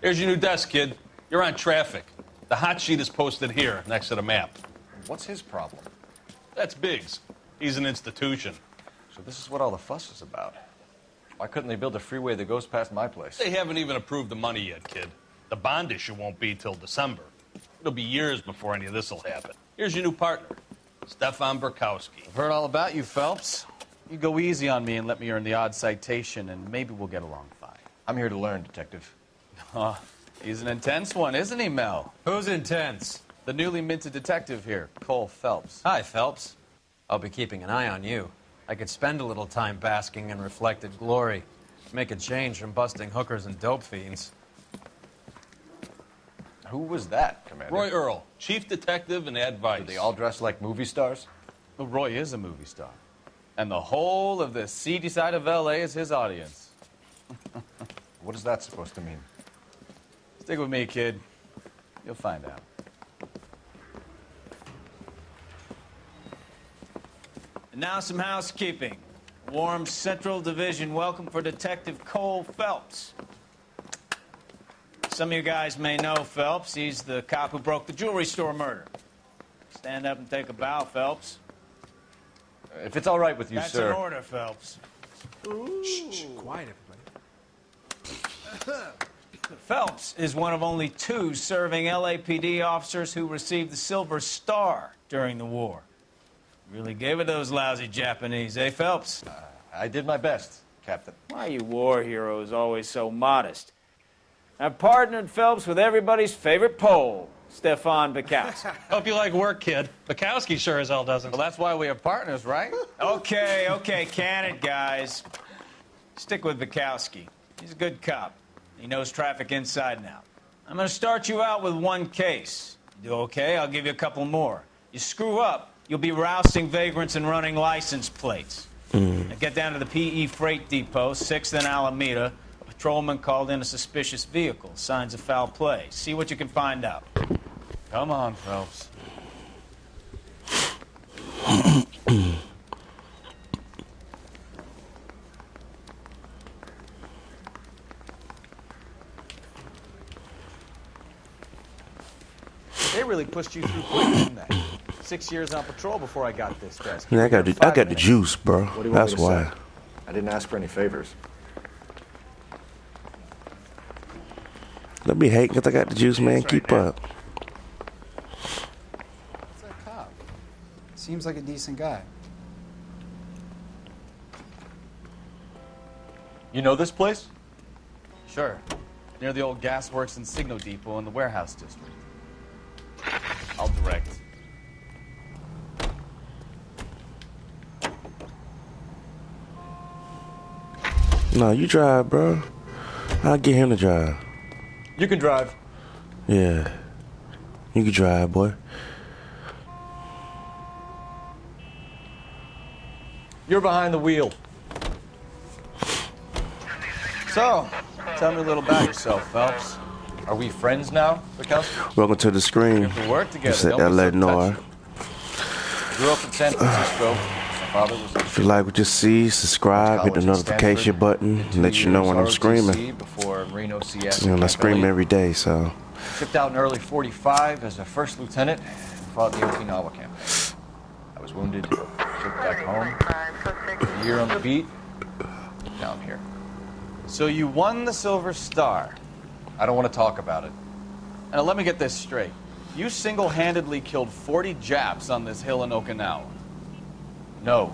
Here's your new desk, kid. You're on traffic. The hot sheet is posted here, next to the map. What's his problem? That's Biggs. He's an institution. So this is what all the fuss is about. Why couldn't they build a freeway that goes past my place? They haven't even approved the money yet, kid. The bond issue won't be till December. It'll be years before any of this will happen. Here's your new partner, Stefan Burkowski. I've heard all about you, Phelps. You go easy on me and let me earn the odd citation, and maybe we'll get along fine. I'm here to learn, Detective. Oh, he's an intense one, isn't he, Mel? Who's intense? The newly minted detective here, Cole Phelps. Hi, Phelps. I'll be keeping an eye on you. I could spend a little time basking in reflected glory. Make a change from busting hookers and dope fiends. Who was that, Commander? Roy Earl, chief detective and advice. Do they all dress like movie stars? Well, Roy is a movie star. And the whole of the seedy side of L.A. is his audience. What is that supposed to mean? Stick with me, kid. You'll find out. And now some housekeeping. Warm Central Division welcome for Detective Cole Phelps. Some of you guys may know Phelps. He's the cop who broke the jewelry store murder. Stand up and take a bow, Phelps. If it's all right with you, That's sir. an order, Phelps. Shh, quiet, everybody. Phelps is one of only 2 serving LAPD officers who received the Silver Star during the war. Really gave it those lousy Japanese, eh, Phelps? I did my best, Captain. Why are you war heroes always so modest? I've partnered Phelps with everybody's favorite Pole, Stefan Burkowski. Hope you like work, kid. Bukowski sure as hell doesn't. Well, that's why we have partners, right? Okay, can it, guys. Stick with Burkowski. He's a good cop. He knows traffic inside and out. I'm going to start you out with 1 case. You do okay, I'll give you a couple more. You screw up, you'll be rousting vagrants and running license plates. Now get down to the PE Freight Depot, 6th and Alameda. A patrolman called in a suspicious vehicle. Signs of foul play. See what you can find out. Come on, Phelps. They really pushed you through quick, didn't they? 6 years on patrol before I got this desk. Yeah, I got the juice, bro. What do you want That's me to why. say? I didn't ask for any favors. Let me hate because I got the juice, man. Keep up. What's that cop? Seems like a decent guy. You know this place? Sure. Near the old gasworks and signal depot in the warehouse district. I'll direct. No, you drive, bro. I'll get him to drive. You can drive. Yeah. You can drive, boy. You're behind the wheel. So, tell me a little about yourself, Phelps. Are we friends now, Burkowski? Welcome to the screen. We work together. It's at Don't be LA so Noire. touchy. Grew up in San Francisco. My father was If you like what you see, subscribe, hit the notification button, and let you know when I'm screaming. Before Reno CS. You know, I scream every day, so. Shipped out in early '45 as a first lieutenant. Fought the Okinawa campaign. I was wounded. Shipped back home. A year on the beat. Now I'm here. So you won the Silver Star. I don't want to talk about it. Now let me get this straight. You single-handedly killed 40 Japs on this hill in Okinawa. No.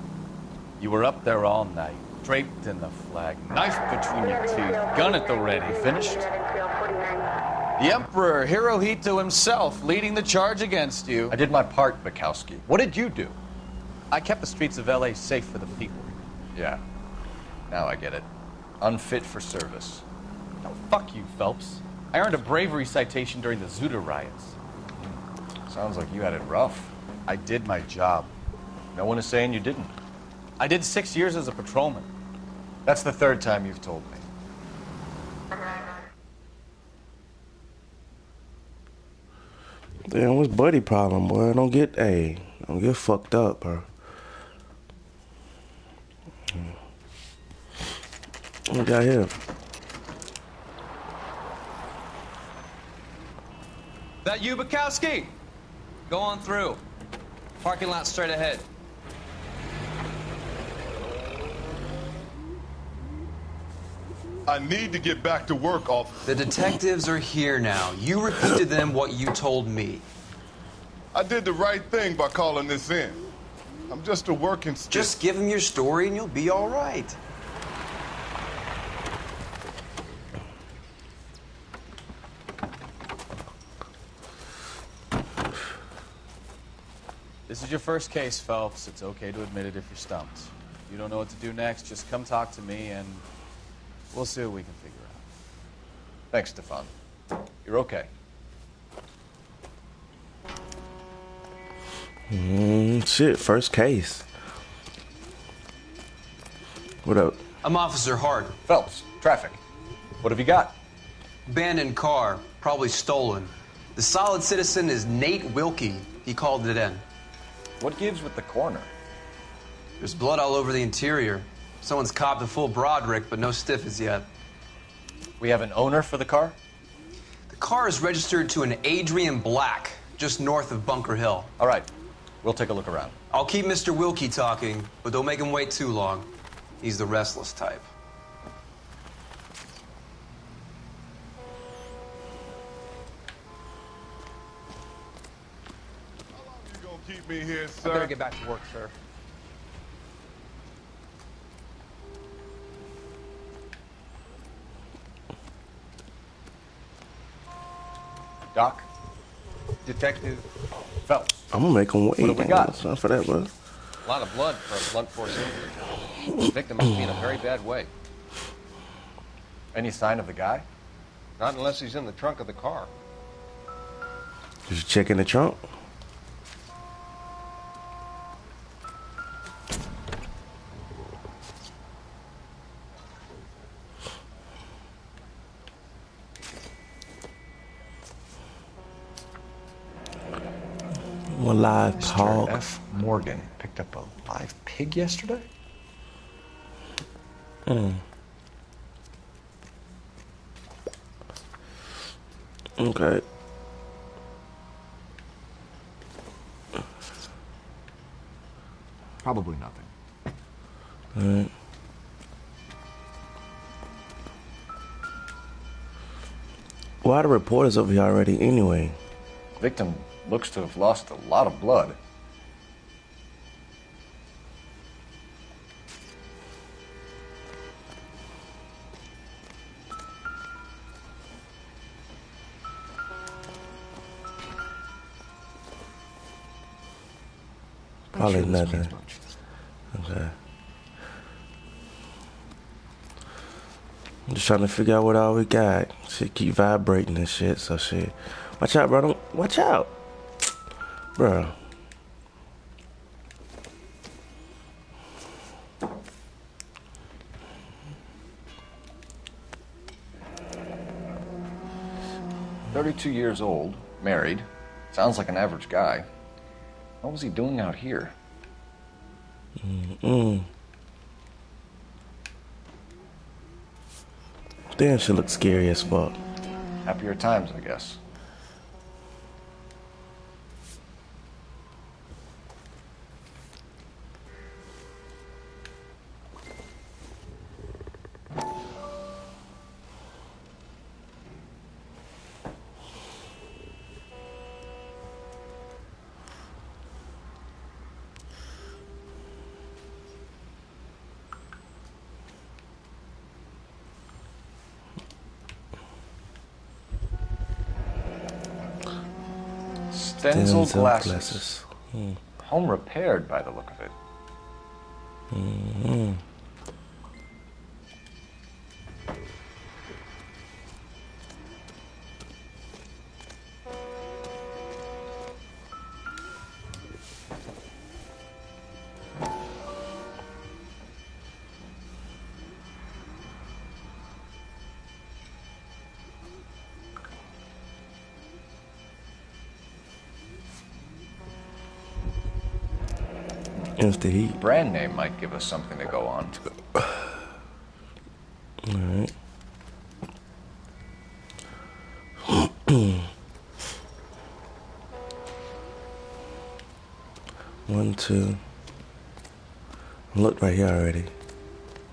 You were up there all night, draped in the flag, knife between your teeth, gun at the ready. Finished? The Emperor Hirohito himself leading the charge against you. I did my part, Bukowski. What did you do? I kept the streets of L.A. safe for the people. Yeah. Now I get it. Unfit for service. Now, fuck you, Phelps. I earned a bravery citation during the Zuda riots. Sounds like you had it rough. I did my job. No one is saying you didn't. I did 6 years as a patrolman. That's the 3rd time you've told me. Damn, what's buddy problem, boy? Don't get fucked up, bro. What we got here? That you, Bukowski? Go on through. Parking lot straight ahead. I need to get back to work, officer. The detectives are here now. You repeat to them what you told me. I did the right thing by calling this in. I'm just a working stick. Just give them your story and you'll be all right. This is your first case, Phelps. It's okay to admit it if you're stumped. If you don't know what to do next, just come talk to me and we'll see what we can figure out. Thanks, Stefan. You're okay. Shit, first case. What up? I'm Officer Hart. Phelps, traffic. What have you got? Abandoned car, probably stolen. The solid citizen is Nate Wilkie. He called it in. What gives with the coroner? There's blood all over the interior. Someone's copped a full Broderick, but no stiff as yet. We have an owner for the car? The car is registered to an Adrian Black, just north of Bunker Hill. All right. We'll take a look around. I'll keep Mr. Wilkie talking, but don't make him wait too long. He's the restless type. How long you gonna keep me here, sir? I better get back to work, sir. Doc? Detective. Phelps. I'm gonna make him wait. What have we got? Sorry for that, bro. A lot of blood for a blunt force injury. The victim must be in a very bad way. Any sign of the guy? Not unless he's in the trunk of the car. Did you check in the trunk? One live Mr. hog. F. Morgan picked up a live pig yesterday? Okay. Probably nothing. Alright. Why are the reporters over here already anyway? Victim looks to have lost a lot of blood. Probably Not sure this nothing. means much. Okay. I'm just trying to figure out what all we got. Shit keep vibrating and shit, so shit. Watch out, bro. Don't, watch out. Bro. "32 years old, married. Sounds like an average guy. What was he doing out here?" Damn, shit looks scary as fuck. Happier times, I guess. Denzel glasses. Home repaired by the look of it. It's the heat. Brand name might give us something to go on. Alright. One, two. I looked right here already.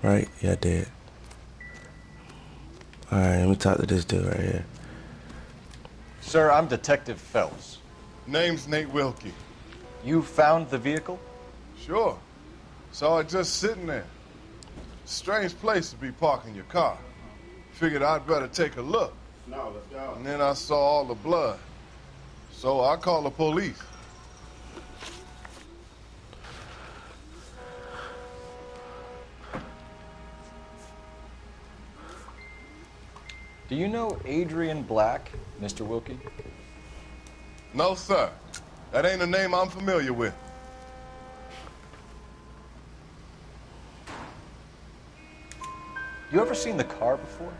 Right? Yeah, I did. Alright, let me talk to this dude right here. Sir, I'm Detective Phelps. Name's Nate Wilkie. You found the vehicle? Sure. Saw it just sitting there. Strange place to be parking your car. Figured I'd better take a look. No, let's go. And then I saw all the blood. So I called the police. Do you know Adrian Black, Mr. Wilkie? No, sir. That ain't a name I'm familiar with. You ever seen the car before?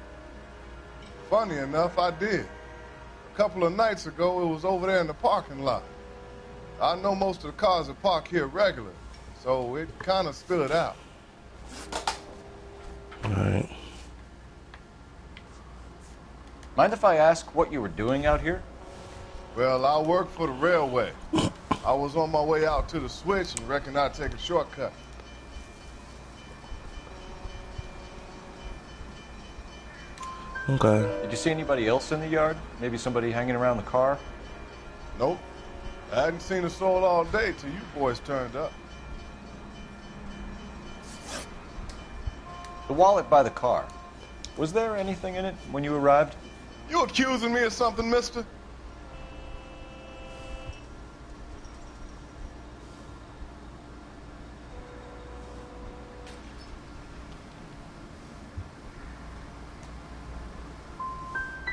Funny enough, I did. A couple of nights ago, it was over there in the parking lot. I know most of the cars are parked here regularly, so it kind of stood out. All right. Mind if I ask what you were doing out here? Well, I work for the railway. I was on my way out to the switch and reckoned I'd take a shortcut. Okay. Did you see anybody else in the yard? Maybe somebody hanging around the car? Nope. I hadn't seen a soul all day till you boys turned up. The wallet by the car. Was there anything in it when you arrived? You accusing me of something, mister?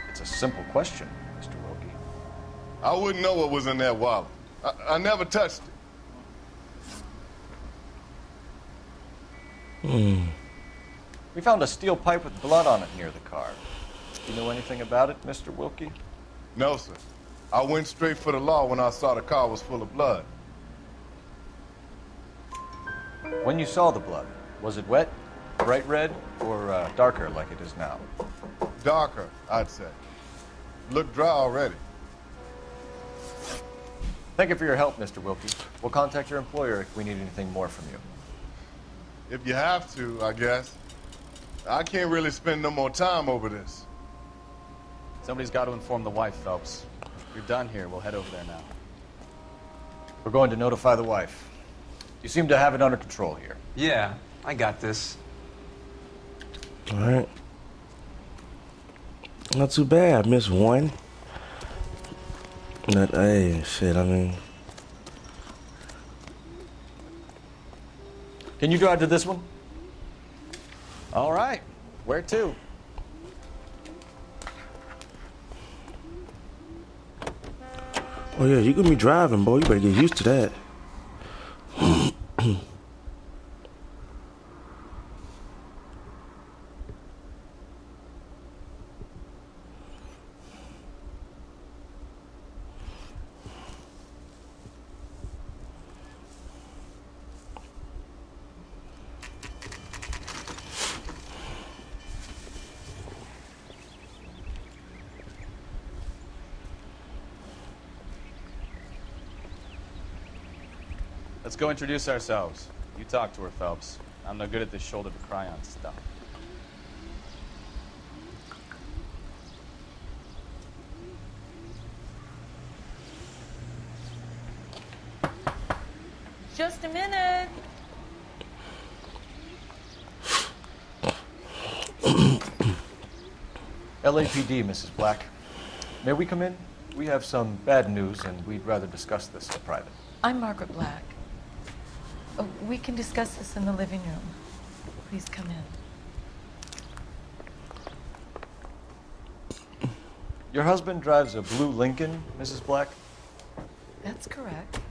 It's a simple question, Mr. Wilkie. I wouldn't know what was in that wallet. I never touched it. We found a steel pipe with blood on it near the car. Do you know anything about it, Mr. Wilkie? No, sir. I went straight for the law when I saw the car was full of blood. When you saw the blood, was it wet, bright red, or darker like it is now? Darker, I'd say. Looked dry already. Thank you for your help, Mr. Wilkie. We'll contact your employer if we need anything more from you. If you have to, I guess. I can't really spend no more time over this. Somebody's got to inform the wife, Phelps. If you're done here, we'll head over there now. We're going to notify the wife. You seem to have it under control here. Yeah, I got this. All right. Not too bad. I missed one. Hey, shit, I mean. Can you drive to this one? All right. Where to? Oh, yeah, you gonna be driving, boy. You better get used to that. Let's go introduce ourselves. You talk to her, Phelps. I'm no good at this shoulder to cry on stuff. Just a minute. LAPD, Mrs. Black. May we come in? We have some bad news, and we'd rather discuss this in private. I'm Margaret Black. Oh, we can discuss this in the living room. Please come in. Your husband drives a blue Lincoln, Mrs. Black? That's correct.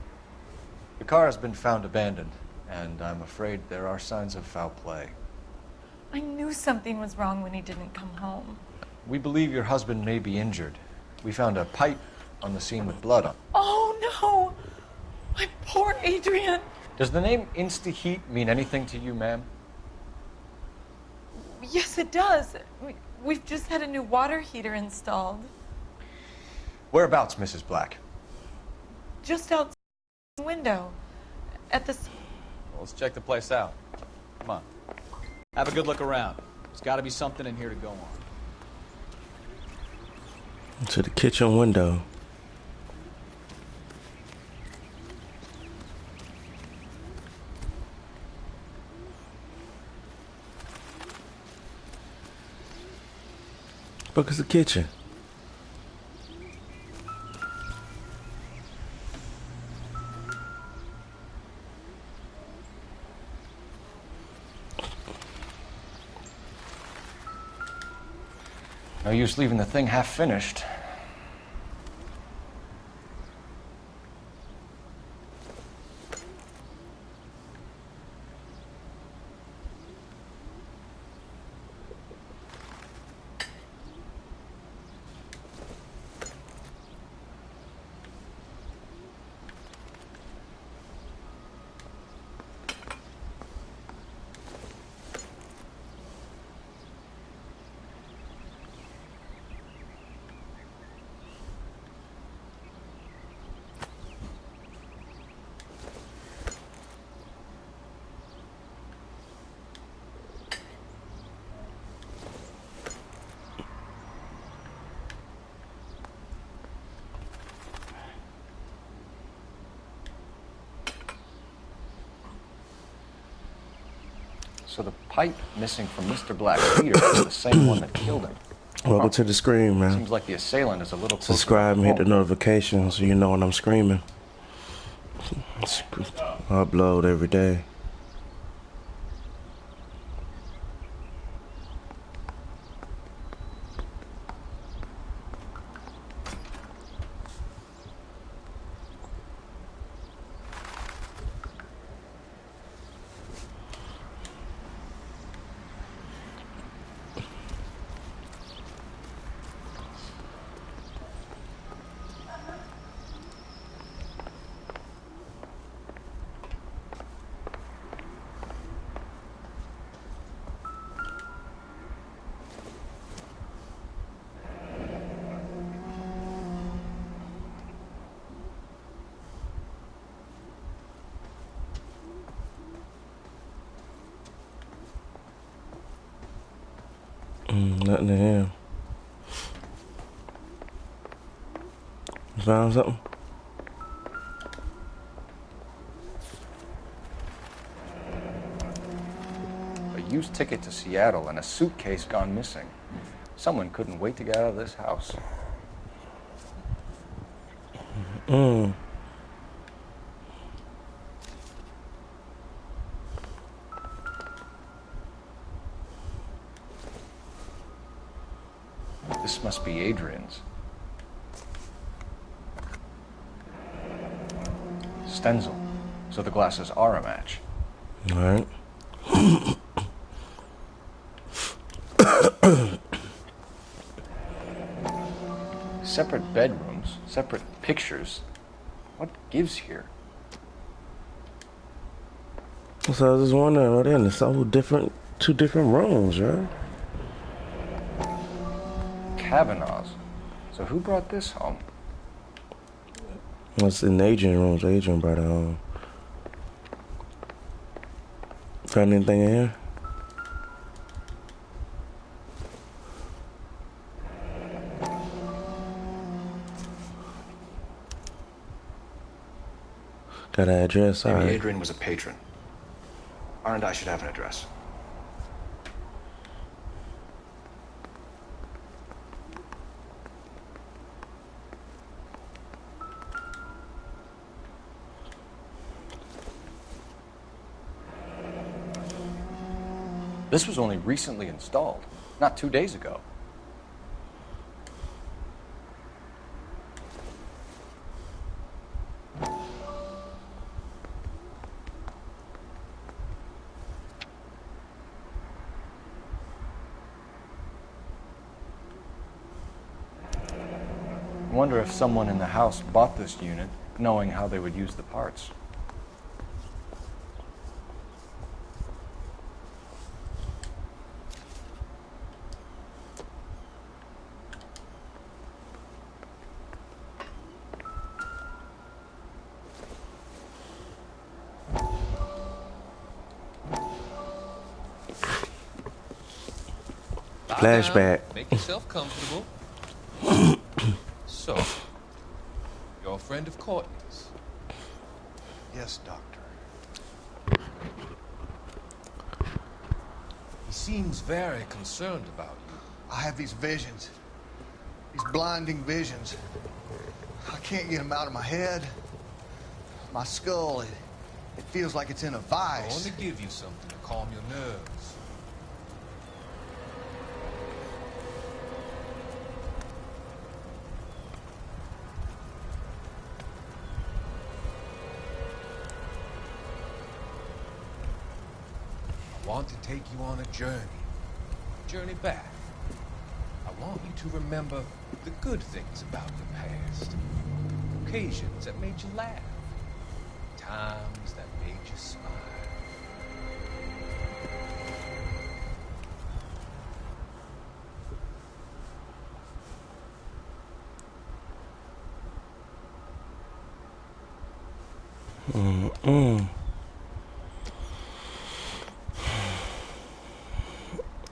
The car has been found abandoned, and I'm afraid there are signs of foul play. I knew something was wrong when he didn't come home. We believe your husband may be injured. We found a pipe on the scene with blood on it. Oh, no! My poor Adrian! Does the name Insta-Heat mean anything to you, ma'am? Yes, it does. We've just had a new water heater installed. Whereabouts, Mrs. Black? Just outside the window. at this... Well, let's check the place out. Come on. Have a good look around. There's got to be something in here to go on. To the kitchen window. Look, it's the kitchen. No use leaving the thing half finished. So the pipe missing from Mr. Black's heater is the same one that killed him. Welcome to the scream, man. Seems like the assailant is a little closer. Subscribe and hit the notification so you know when I'm screaming. I upload every day. Nothing in here. You found something? A used ticket to Seattle and a suitcase gone missing. Someone couldn't wait to get out of this house. This must be Adrian's. Stenzel. So the glasses are a match. All right. Separate bedrooms, separate pictures. What gives here? So I was just wondering, what in? It's all different, two different rooms, right? Kavanaugh's. So who brought this home? What's in Adrian rooms? Adrian brought it home. Found anything in here? Got an address? Maybe Alright. Adrian was a patron. R&I should have an address. This was only recently installed, not 2 days ago. I wonder if someone in the house bought this unit knowing how they would use the parts. Flashback. Down. Make yourself comfortable. So, you're a friend of Courtney's? Yes, Doctor. He seems very concerned about you. I have these visions. These blinding visions. I can't get them out of my head. My skull, it feels like it's in a I vice. want to give you something to calm your nerves. I want to take you on a journey back. I want you to remember the good things about your past, occasions that made you laugh, times that made you smile.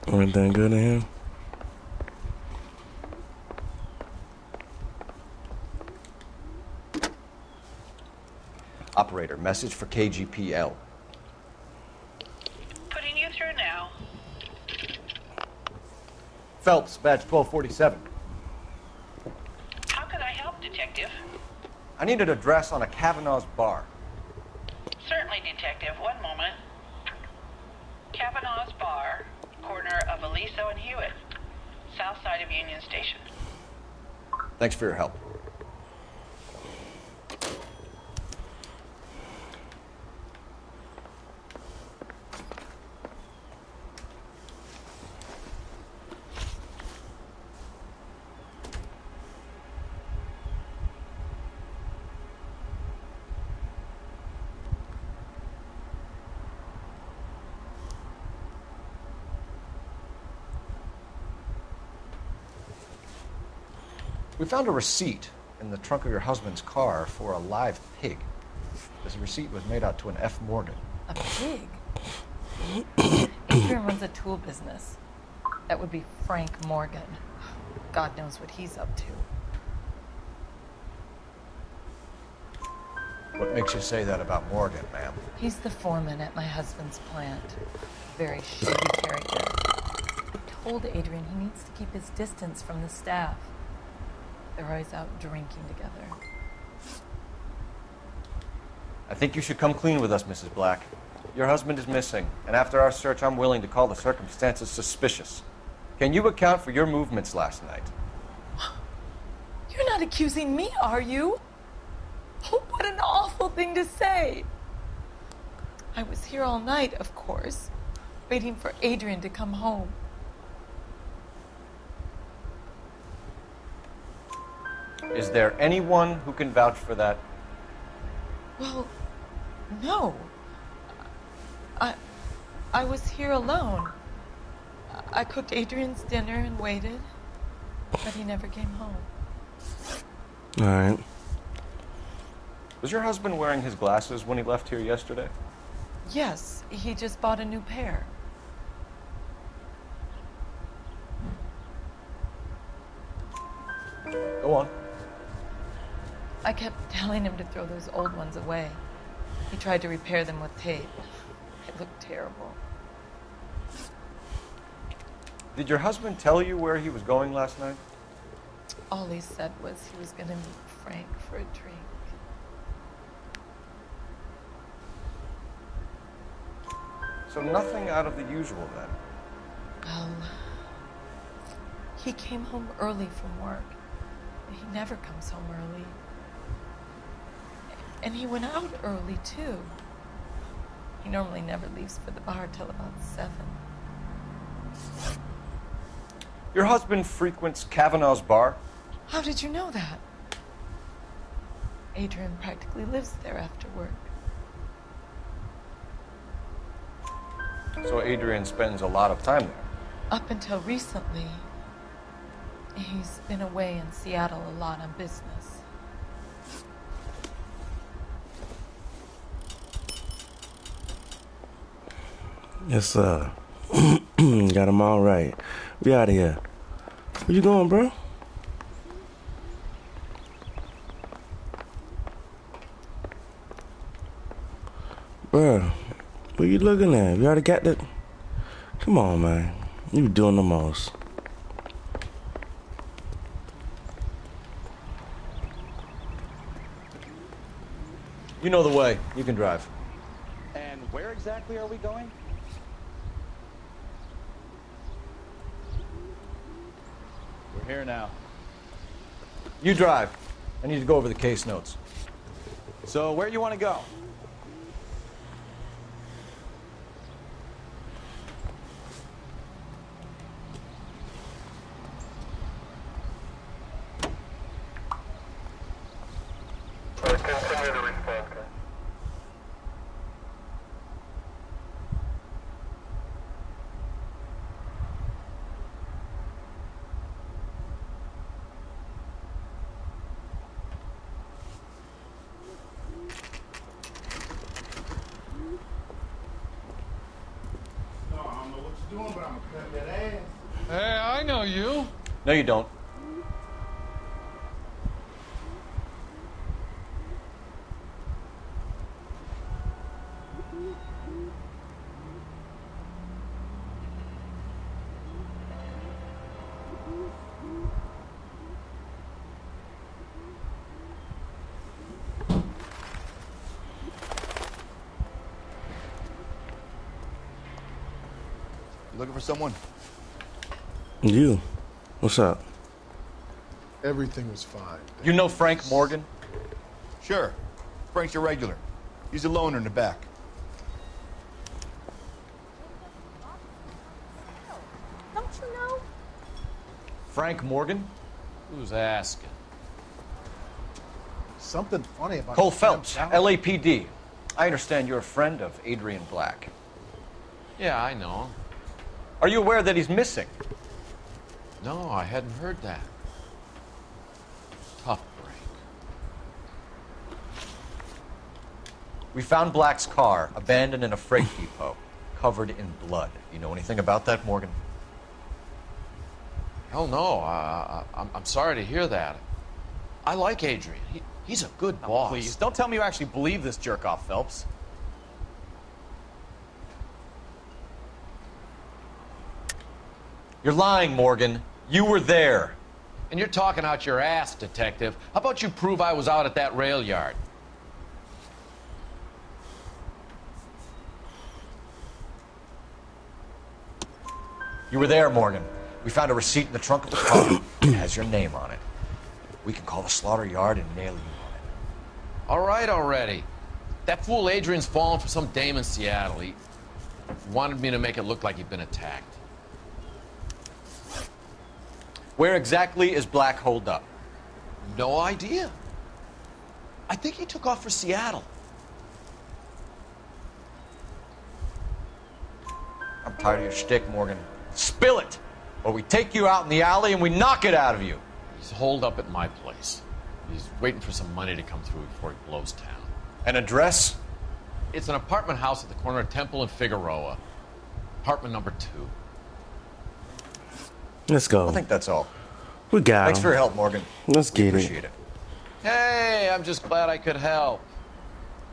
Everything good in him? Operator, message for KGPL. Putting you through now. Phelps, badge 1247. How can I help, Detective? I need an address on a Kavanaugh's bar. Certainly, Detective. One moment. Kavanaugh's Bar, corner of Aliso and Hewitt, south side of Union Station. Thanks for your help. We found a receipt in the trunk of your husband's car for a live pig. This receipt was made out to an F. Morgan. A pig? Adrian runs a tool business. That would be Frank Morgan. God knows what he's up to. What makes you say that about Morgan, ma'am? He's the foreman at my husband's plant. Very shady character. I told Adrian he needs to keep his distance from the staff. They're always out drinking together. I think you should come clean with us, Mrs. Black. Your husband is missing, and after our search, I'm willing to call the circumstances suspicious. Can you account for your movements last night? You're not accusing me, are you? Oh, what an awful thing to say. I was here all night, of course, waiting for Adrian to come home. Is there anyone who can vouch for that? Well, no. I was here alone. I cooked Adrian's dinner and waited, but he never came home. All right. Was your husband wearing his glasses when he left here yesterday? Yes, he just bought a new pair. Go on. I kept telling him to throw those old ones away. He tried to repair them with tape. It looked terrible. Did your husband tell you where he was going last night? All he said was he was going to meet Frank for a drink. So nothing out of the usual then? Well, he came home early from work. He never comes home early. And he went out early, too. He normally never leaves for the bar till about 7. Your husband frequents Kavanaugh's bar? How did you know that? Adrian practically lives there after work. So Adrian spends a lot of time there? Up until recently, he's been away in Seattle a lot on business. Yes, sir. Got them all right. We out of here. Where you going, bro? Bro, what you looking at? You already got that? Come on, man. You doing the most. You know the way. You can drive. And where exactly are we going? We're here now. You drive. I need to go over the case notes. So, where you want to go? Hey, I know you. No, you don't. You looking for someone? You. What's up? Everything was fine. You know Frank Morgan? Sure. Frank's your regular. He's a loner in the back. Don't you know? Frank Morgan? Who's asking? Something funny about Cole Phelps, LAPD. I understand you're a friend of Adrian Black. Yeah, I know. Are you aware that he's missing? No, I hadn't heard that. Tough break. We found Black's car abandoned in a freight depot, covered in blood. You know anything about that, Morgan? Hell no. I'm sorry to hear that. I like Adrian. He's a good boss. Please, don't tell me you actually believe this jerk-off, Phelps. You're lying, Morgan. You were there. And you're talking out your ass, detective. How about you prove I was out at that rail yard? You were there, Morgan. We found a receipt in the trunk of the car. It has your name on it. We can call the slaughter yard and nail you on it. All right already. That fool Adrian's fallen for some dame in Seattle. He wanted me to make it look like he'd been attacked. Where exactly is Black holed up? No idea. I think he took off for Seattle. I'm tired of your shtick, Morgan. Spill it, or we take you out in the alley and we knock it out of you. He's holed up at my place. He's waiting for some money to come through before he blows town. An address? It's an apartment house at the corner of Temple and Figueroa. Apartment number 2. Let's go. I think that's all. We got Thanks him. for your help, Morgan. Let's get Appreciate it. Hey, I'm just glad I could help.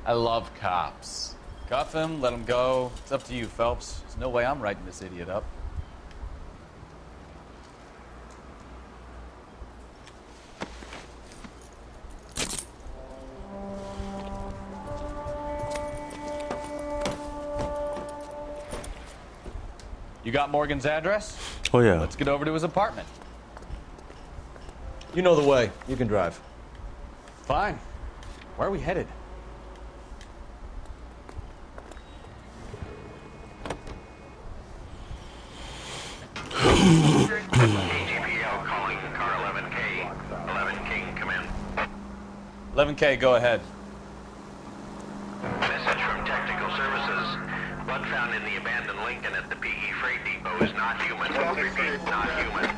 I love cops. Cuff him, let him go. It's up to you, Phelps. There's no way I'm writing this idiot up. You got Morgan's address? Oh, yeah. Let's get over to his apartment. You know the way. You can drive. Fine. Where are we headed? AGPL calling car 11K. 11K, come in. 11K, go ahead. Message from Technical Services. Blood found in the abandoned Lincoln at the PE Freight Depot is not human. Repeat, not human.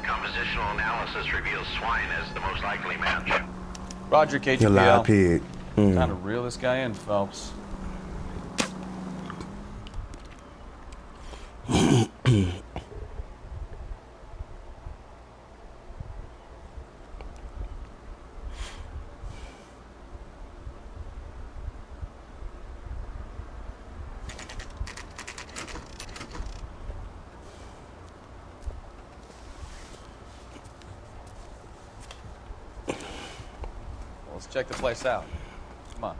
Compositional analysis reveals swine as the most likely match. Roger, You live KGPL. pig. Time to reel this guy in, Phelps. Let's check the place out. Come on.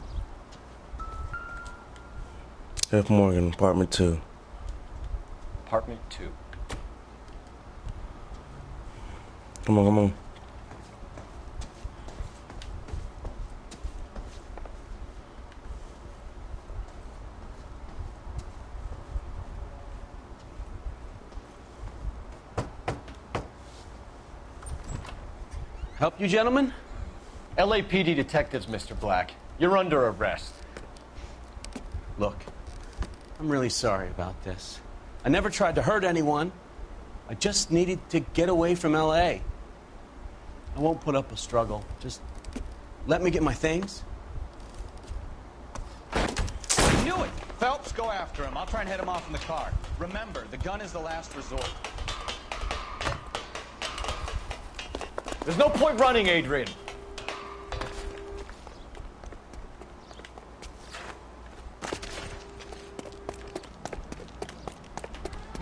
F. Morgan, apartment 2. Apartment 2. Come on, come on. Help you, gentlemen? LAPD detectives, Mr. Black. You're under arrest. Look, I'm really sorry about this. I never tried to hurt anyone. I just needed to get away from LA. I won't put up a struggle. Just let me get my things. I knew it! Phelps, go after him. I'll try and head him off in the car. Remember, the gun is the last resort. There's no point running, Adrian.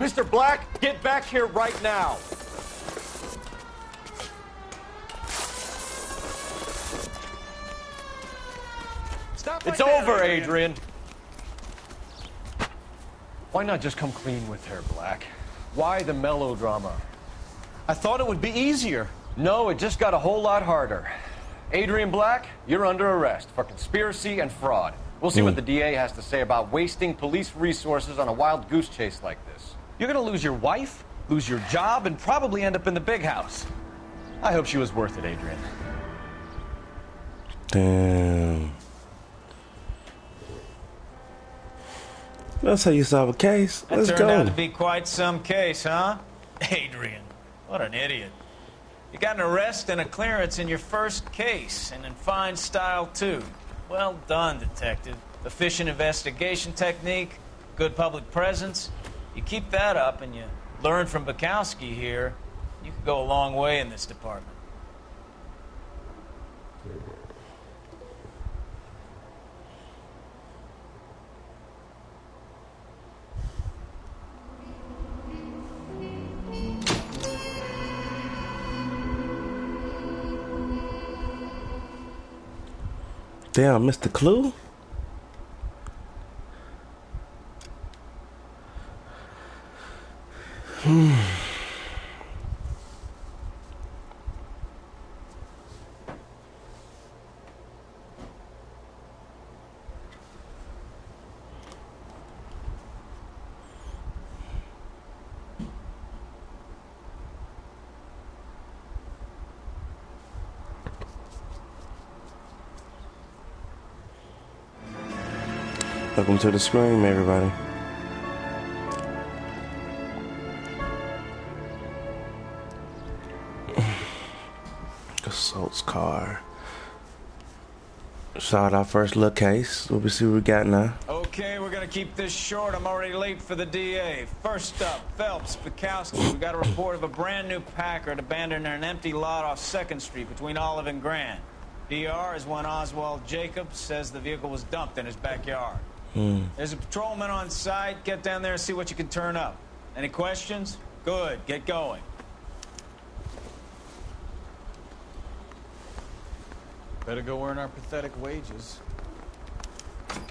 Mr. Black, get back here right now. Stop It's right over, there, Adrian. Why not just come clean with her, Black? Why the melodrama? I thought it would be easier. No, it just got a whole lot harder. Adrian Black, you're under arrest for conspiracy and fraud. We'll see what the DA has to say about wasting police resources on a wild goose chase like this. You're gonna lose your wife, lose your job, and probably end up in the big house. I hope she was worth it, Adrian. Damn. That's how you solve a case. Let's That go. turned out to be quite some case, huh? Adrian, what an idiot. You got an arrest and a clearance in your first case, and in fine style, too. Well done, detective. Efficient investigation technique, good public presence. You keep that up and you learn from Bukowski here, you could go a long way in this department. Damn, I missed the clue? Welcome to the screen, everybody. Assault's car. Shot our first little case. We'll see what we got now. Okay, we're gonna keep this short. I'm already late for the DA. First up, Phelps, Bukowski. We got a report of a brand new Packard abandoned in an empty lot off 2nd Street between Olive and Grand. DR is one Oswald Jacobs says the vehicle was dumped in his backyard. There's a patrolman on site. Get down there and see what you can turn up. Any questions? Good. Get going. Better go earn our pathetic wages.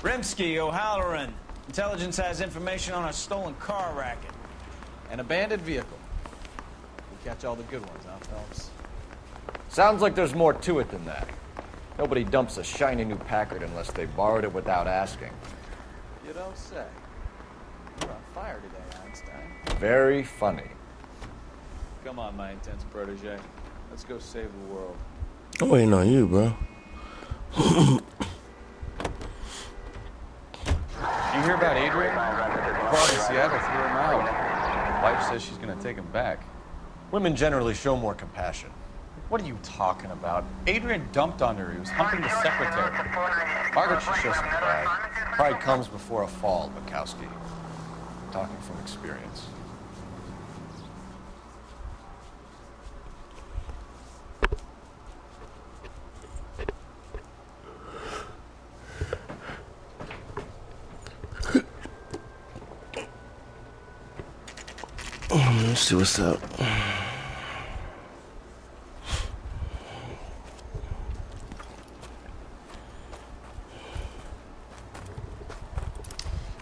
Rimsky, O'Halloran. Intelligence has information on a stolen car racket. An abandoned vehicle. We catch all the good ones, huh, Phelps? Sounds like there's more to it than that. Nobody dumps a shiny new Packard unless they borrowed it without asking. You don't say. You're on fire today, Einstein. Very funny. Come on, my intense protege. Let's go save the world. I'm waiting on you, bro. You hear about Adrian? The club in Seattle threw him out. Wife says she's going to take him back. Women generally show more compassion. What are you talking about? Adrian dumped on her. He was humping the secretary. Margaret should show some pride. Pride comes before a fall, Bukowski. I'm talking from experience. Let's see what's up.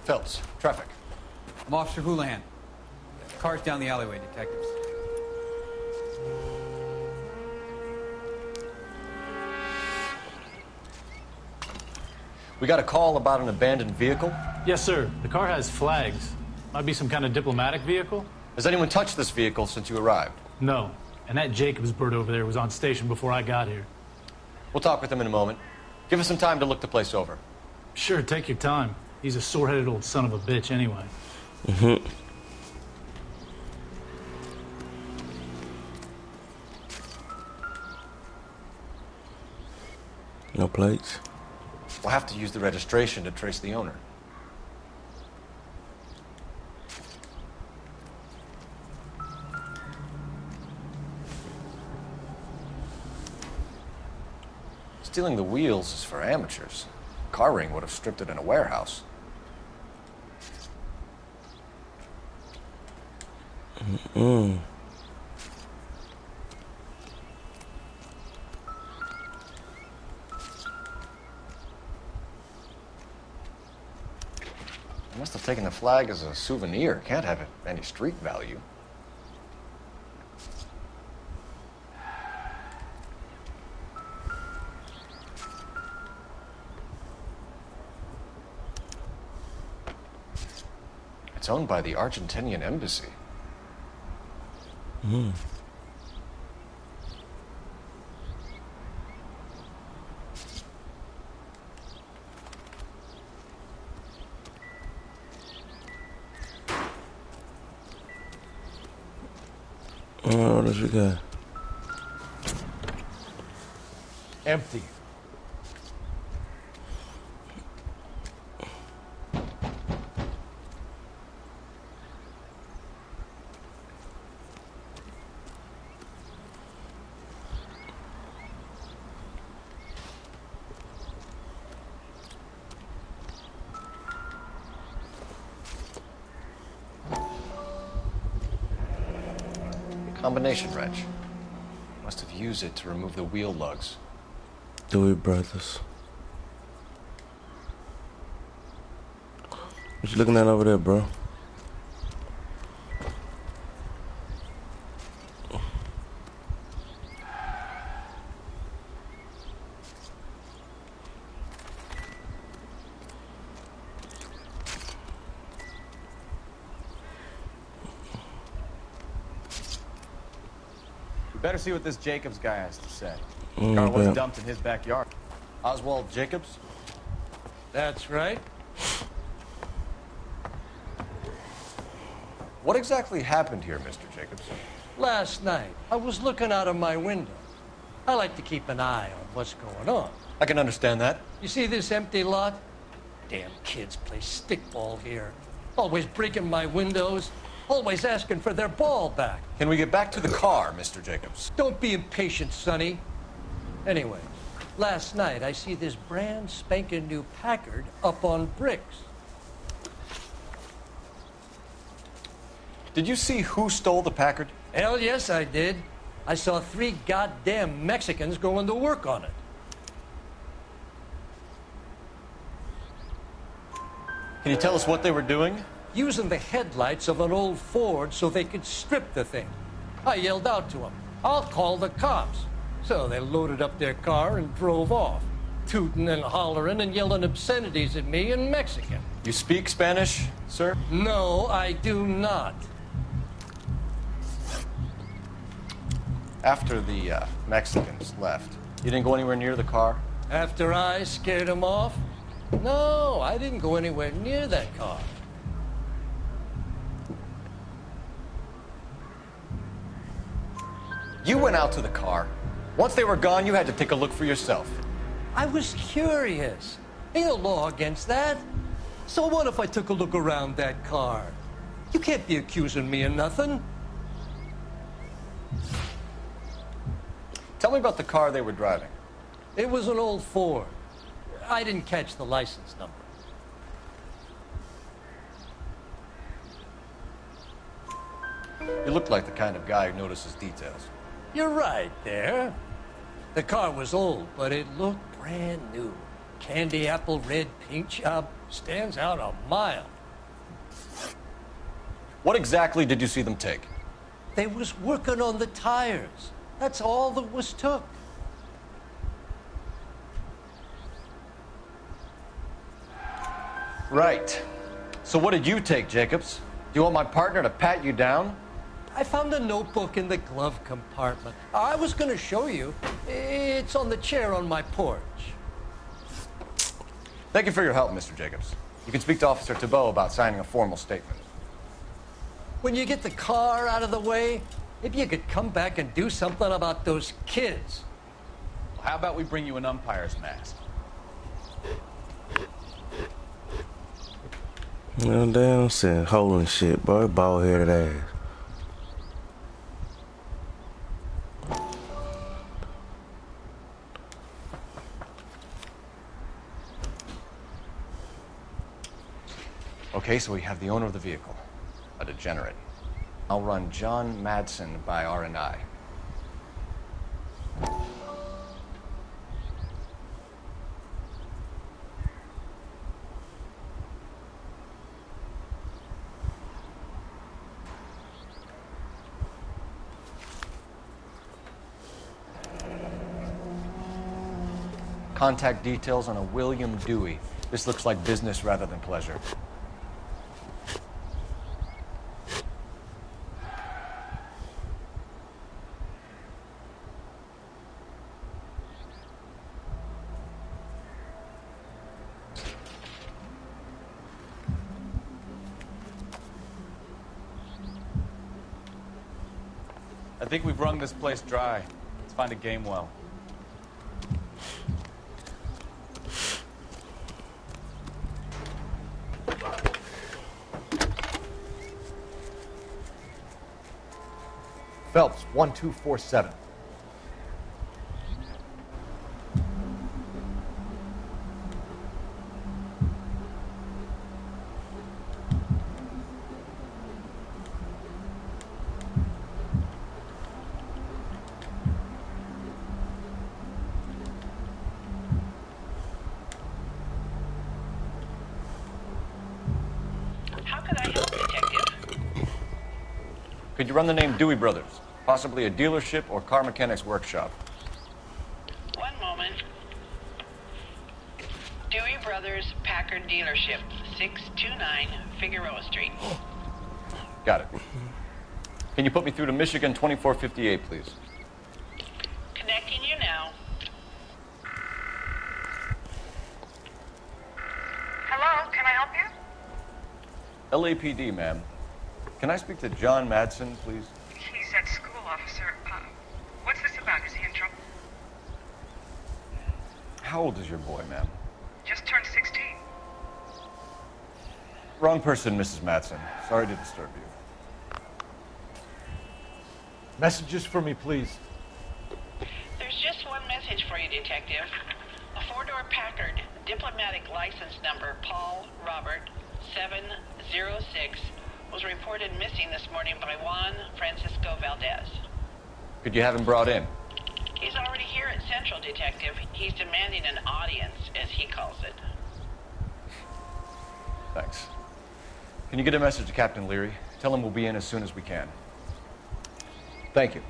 Phelps, traffic. I'm Officer Houlihan. Car's down the alleyway, detectives. We got a call about an abandoned vehicle. Yes, sir. The car has flags. Might be some kind of diplomatic vehicle. Has anyone touched this vehicle since you arrived? No. And that Jacobs bird over there was on station before I got here. We'll talk with him in a moment. Give us some time to look the place over. Sure, take your time. He's a sore-headed old son of a bitch anyway. Mm-hmm. No plates. We'll have to use the registration to trace the owner. Stealing the wheels is for amateurs. Car ring would have stripped it in a warehouse. Mm. Must have taken the flag as a souvenir. Can't have any street value. It's owned by the Argentinian embassy. Mm. What else we got? Empty. Combination wrench. Must have used it to remove the wheel lugs. Dewey Brothers. What you looking at over there, bro? Better see what this Jacobs guy has to say. Mm, Car was yeah. dumped in his backyard. Oswald Jacobs? That's right. What exactly happened here, Mr. Jacobs? Last night, I was looking out of my window. I like to keep an eye on what's going on. I can understand that. You see this empty lot? Damn kids play stickball here. Always breaking my windows. Always asking for their ball back. Can we get back to the car, Mr. Jacobs? Don't be impatient, Sonny. Anyway, last night I see this brand spanking new Packard up on bricks. Did you see who stole the Packard? Hell yes, I did. I saw 3 goddamn Mexicans going to work on it. Can you tell us what they were doing? Using the headlights of an old Ford so they could strip the thing. I yelled out to them, "I'll call the cops." So they loaded up their car and drove off, tooting and hollering and yelling obscenities at me in Mexican. You speak Spanish, sir? No, I do not. After the Mexicans left, you didn't go anywhere near the car? After I scared them off? No, I didn't go anywhere near that car. You went out to the car. Once they were gone, you had to take a look for yourself. I was curious. Ain't no law against that. So what if I took a look around that car? You can't be accusing me of nothing. Tell me about the car they were driving. It was an old Ford. I didn't catch the license number. You look like the kind of guy who notices details. You're right there. The car was old, but it looked brand new. Candy apple red paint job stands out a mile. What exactly did you see them take? They was working on the tires. That's all that was took. Right. So what did you take, Jacobs? Do you want my partner to pat you down? I found a notebook in the glove compartment. I was going to show you. It's on the chair on my porch. Thank you for your help, Mr. Jacobs. You can speak to Officer Thibault about signing a formal statement. When you get the car out of the way, maybe you could come back and do something about those kids. Well, how about we bring you an umpire's mask? No damn saying holding shit, boy. Bald headed ass. Okay, so we have the owner of the vehicle, a degenerate. I'll run John Madsen by R&I. Contact details on a William Dewey. This looks like business rather than pleasure. I think we've wrung this place dry. Let's find a game well. Phelps, 1247. How can I help, Detective? Could you run the name Dewey Brothers? Possibly a dealership or car mechanics workshop. One moment. Dewey Brothers Packard Dealership, 629 Figueroa Street. Got it. Can you put me through to Michigan 2458, please? Connecting you now. Hello, can I help you? LAPD, ma'am. Can I speak to John Madsen, please? He's at school, officer. What's this about? Is he in trouble? How old is your boy, ma'am? Just turned 16. Wrong person, Mrs. Madsen. Sorry to disturb you. Messages for me, please. There's just one message for you, Detective. A four-door Packard, diplomatic license number Paul Robert 706, was reported missing this morning by Juan Francisco Valdez. Could you have him brought in? He's already here at Central, Detective. He's demanding an audience, as he calls it. Thanks. Can you get a message to Captain Leary? Tell him we'll be in as soon as we can. Thank you.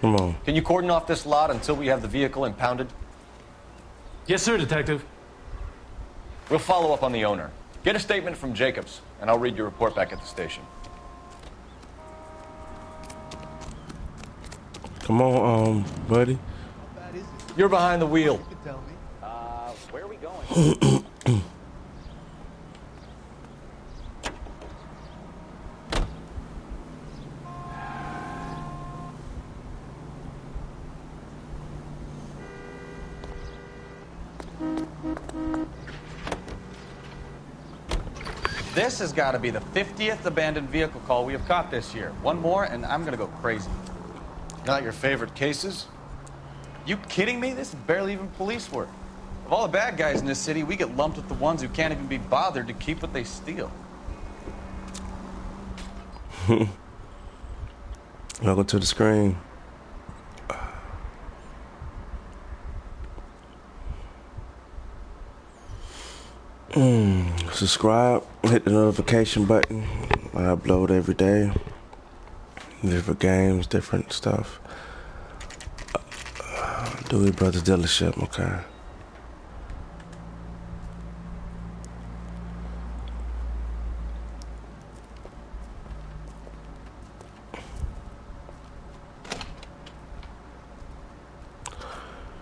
Come on. Can you cordon off this lot until we have the vehicle impounded? Yes, sir, Detective. We'll follow up on the owner. Get a statement from Jacobs, and I'll read your report back at the station. Come on, buddy. You're behind the wheel. Where are we going? This has got to be the 50th abandoned vehicle call we have caught this year. One more, and I'm going to go crazy. Not your favorite cases? You kidding me? This is barely even police work. Of all the bad guys in this city, we get lumped with the ones who can't even be bothered to keep what they steal. Welcome to the screen. Subscribe, hit the notification button. I upload every day. Different games, different stuff. Dewey Brothers Dealership, okay.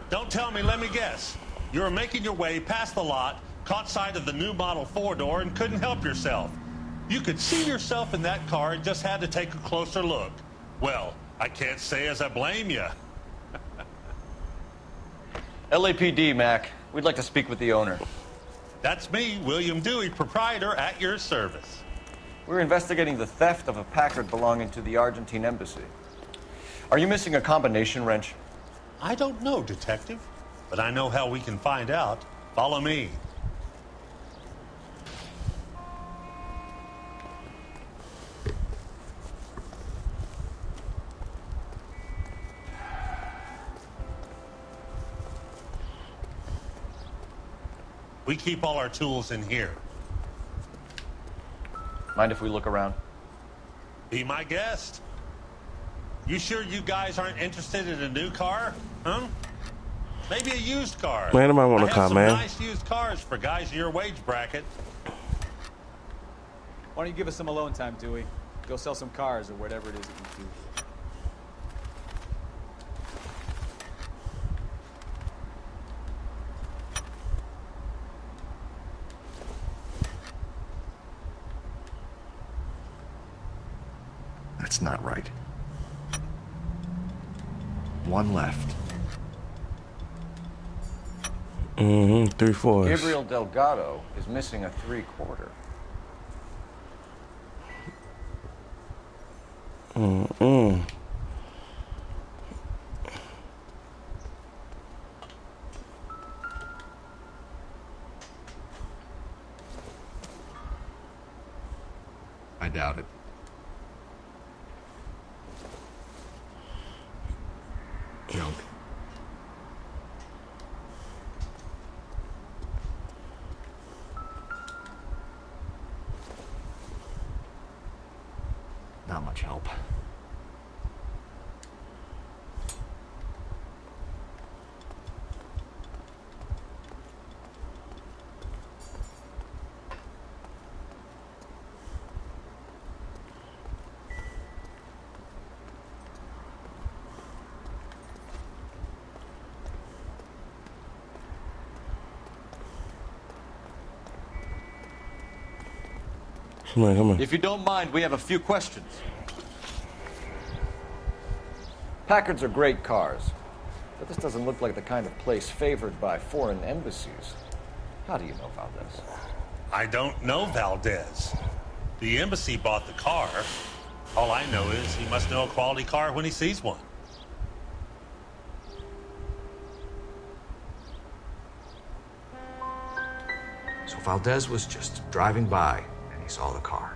Don't tell me, let me guess. You were making your way past the lot, caught sight of the new model 4-door, and couldn't help yourself. You could see yourself in that car and just had to take a closer look. Well, I can't say as I blame you. LAPD, Mac. We'd like to speak with the owner. That's me, William Dewey, proprietor, at your service. We're investigating the theft of a Packard belonging to the Argentine embassy. Are you missing a combination wrench? I don't know, Detective, but I know how we can find out. Follow me. We keep all our tools in here. Mind if we look around? Be my guest. You sure you guys aren't interested in a new car? Huh? Maybe a used car. Man, I might want I to have car, some man. nice used cars for guys in your wage bracket. Why don't you give us some alone time, Dewey? Go sell some cars or whatever it is that you do. That's not right. One left. 3/4. Gabriel Delgado is missing a 3/4. I doubt it. Junk. Not much help. Come on. If you don't mind, we have a few questions. Packards are great cars, but this doesn't look like the kind of place favored by foreign embassies. How do you know Valdez? I don't know Valdez. The embassy bought the car. All I know is he must know a quality car when he sees one. So Valdez was just driving by and he saw the car.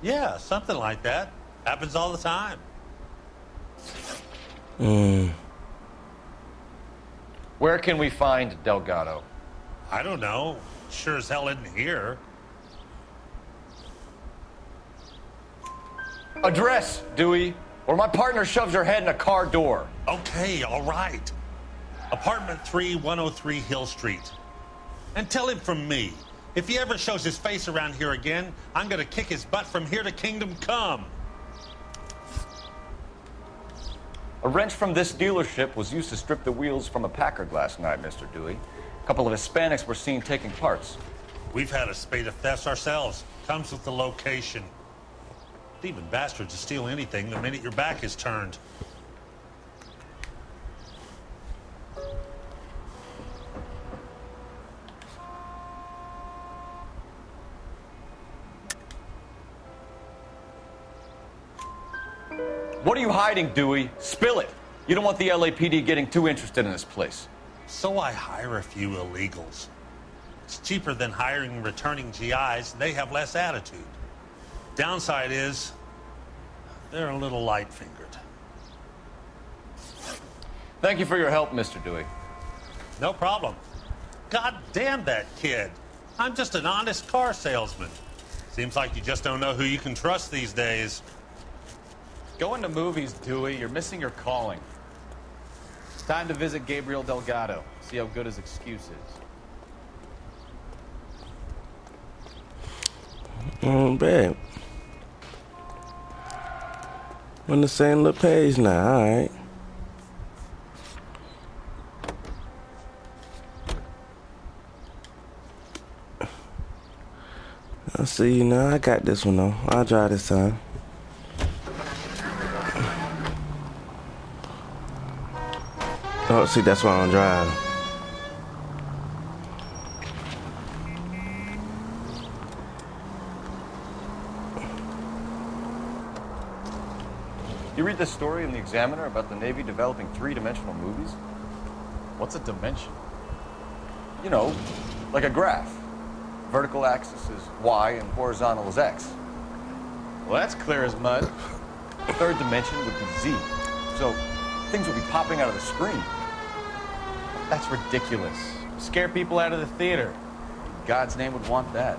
Yeah, something like that. Happens all the time. Where can we find Delgado? I don't know. Sure as hell isn't here. Address, Dewey, or my partner shoves her head in a car door. Okay, all right. Apartment 3, 103 Hill Street. And tell him from me, if he ever shows his face around here again, I'm gonna kick his butt from here to Kingdom Come. A wrench from this dealership was used to strip the wheels from a Packard last night, Mr. Dewey. A couple of Hispanics were seen taking parts. We've had a spate of thefts ourselves. Comes with the location. Thieving bastards to steal anything the minute your back is turned. What are you hiding, Dewey? Spill it. You don't want the LAPD getting too interested in this place. So I hire a few illegals. It's cheaper than hiring returning GIs. They have less attitude. Downside is, they're a little light-fingered. Thank you for your help, Mr. Dewey. No problem. God damn that kid. I'm just an honest car salesman. Seems like you just don't know who you can trust these days. Going to movies, Dewey. You're missing your calling. It's time to visit Gabriel Delgado. See how good his excuse is. Bet. On the same little page now, alright. I see you now. I got this one though. I'll drive this time. Oh, see, that's why I don't drive. You read this story in the Examiner about the Navy developing three-dimensional movies? What's a dimension? You know, like a graph. Vertical axis is Y and horizontal is X. Well, that's clear as mud. The third dimension would be Z. So things would be popping out of the screen. That's ridiculous. Scare people out of the theater. God's name would want that.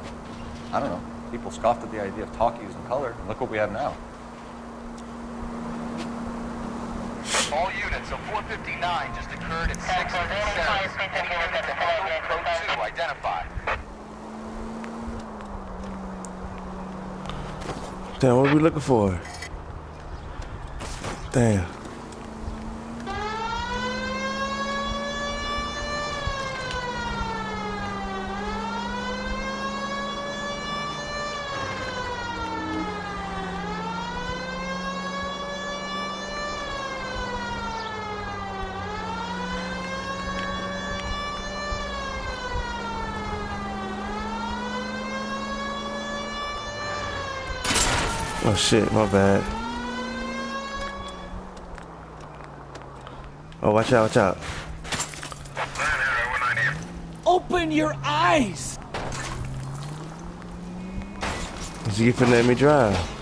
I don't know. People scoffed at the idea of talkies in color, and look what we have now. All units of 459 just occurred at 6th and Sarah's. Any unit to handle code 2 identified. Damn, what are we looking for? Damn. Oh shit, my bad. Oh, watch out, watch out. Open your eyes! Is you finna let me drive?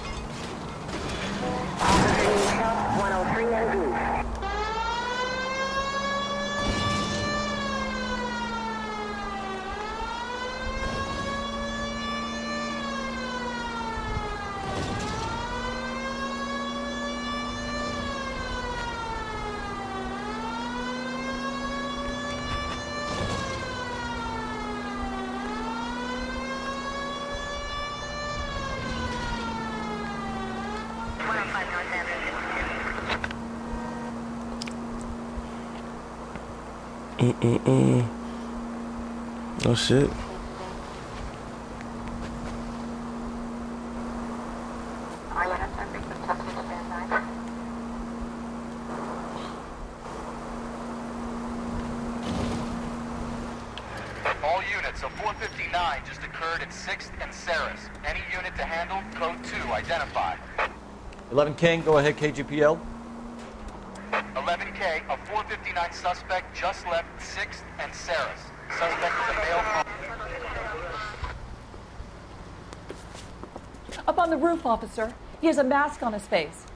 Oh shit. All units of 459 just occurred at 6th and Sarah's. Any unit to handle code 2 identified. 11 King, go ahead, KGPL. 11K, a 459 suspect just left 6th and Sarah's. Suspect is a male. Up on the roof, officer. He has a mask on his face.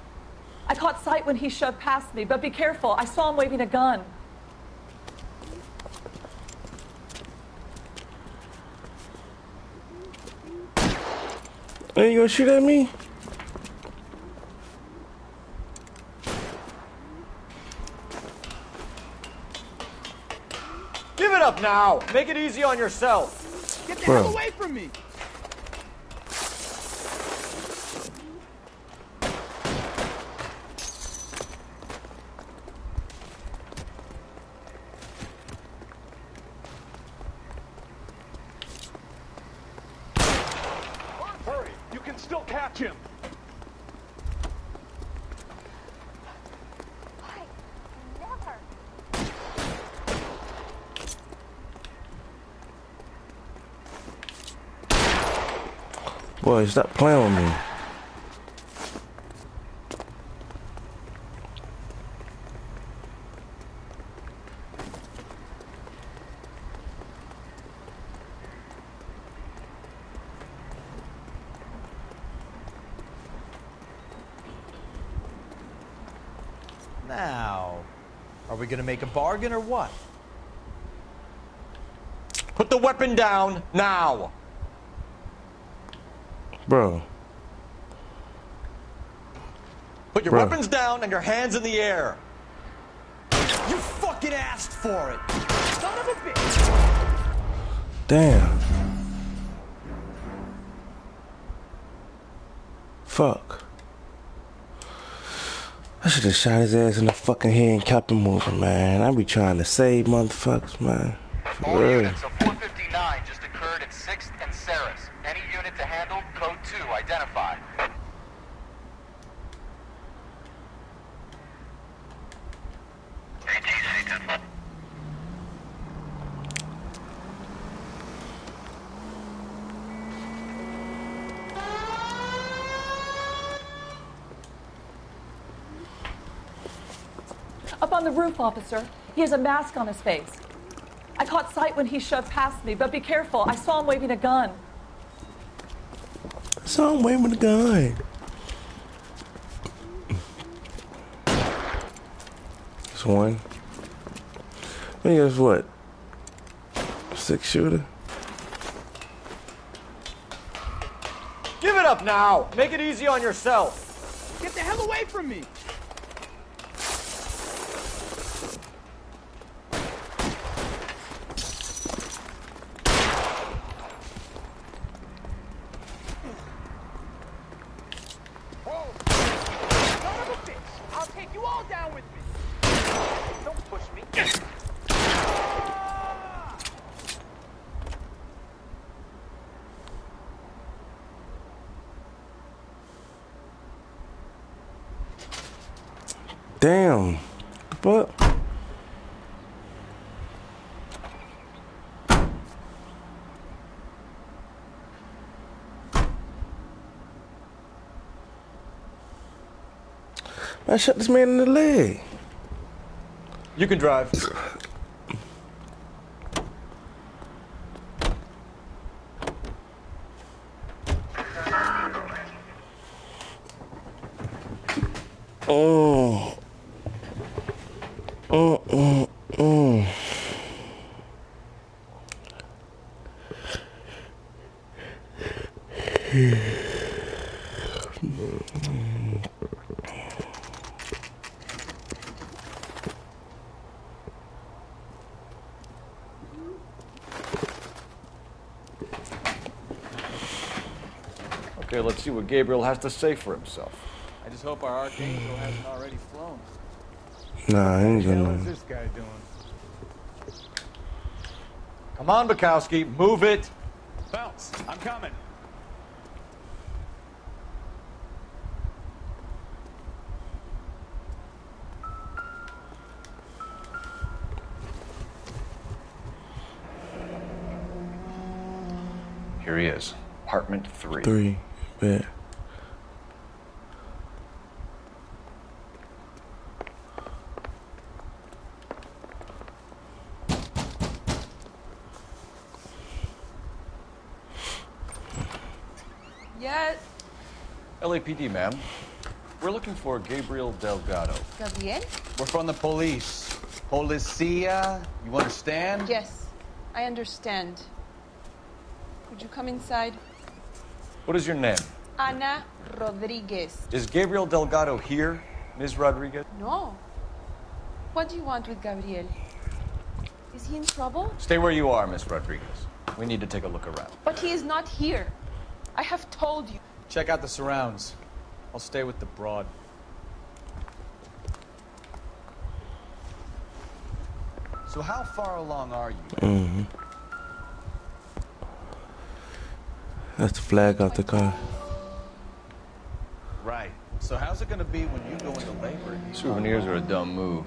I caught sight when he shoved past me, but be careful. I saw him waving a gun. Are you gonna shoot at me? Give it up now! Make it easy on yourself! Get the Bro. hell away from me! Hurry! You can still catch him! Boy, stop playing with me. Now, are we gonna make a bargain or what? Put the weapon down now. Bro. Put your weapons down and your hands in the air. You fucking asked for it. Son of a bitch. Damn. Fuck. I should have shot his ass in the fucking head and kept him moving, man. I be trying to save motherfuckers, man. For All real. units of 459 just occurred at 6th and Saris. Any unit to handle, code 2, identify. Up on the roof, officer. He has a mask on his face. I caught sight when he shoved past me, but be careful. I saw him waving a gun. Saw him waving a gun. It's one. I think it's what? 6-shooter? Give it up now. Make it easy on yourself. Get the hell away from me. Damn. What? I shot this man in the leg. You can drive. Oh. Okay, let's see what Gabriel has to say for himself. I just hope our Archangel hasn't already flown. Nah, I ain't What the hell gonna. is this guy doing? Come on, Bukowski, move it. Bounce. I'm coming. Here he is, apartment 3. 3. Bet. Yes. LAPD, ma'am. We're looking for Gabriel Delgado. Gabriel? We're from the police. Policia, you understand? Yes, I understand. Could you come inside? What is your name? Ana Rodriguez. Is Gabriel Delgado here, Ms. Rodriguez? No. What do you want with Gabriel? Is he in trouble? Stay where you are, Ms. Rodriguez. We need to take a look around. But he is not here. I have told you. Check out the surrounds. I'll stay with the broad. So how far along are you? Mm-hmm. That's the flag off the car. Right. So how's it going to be when you go into labor? Souvenirs are a dumb move.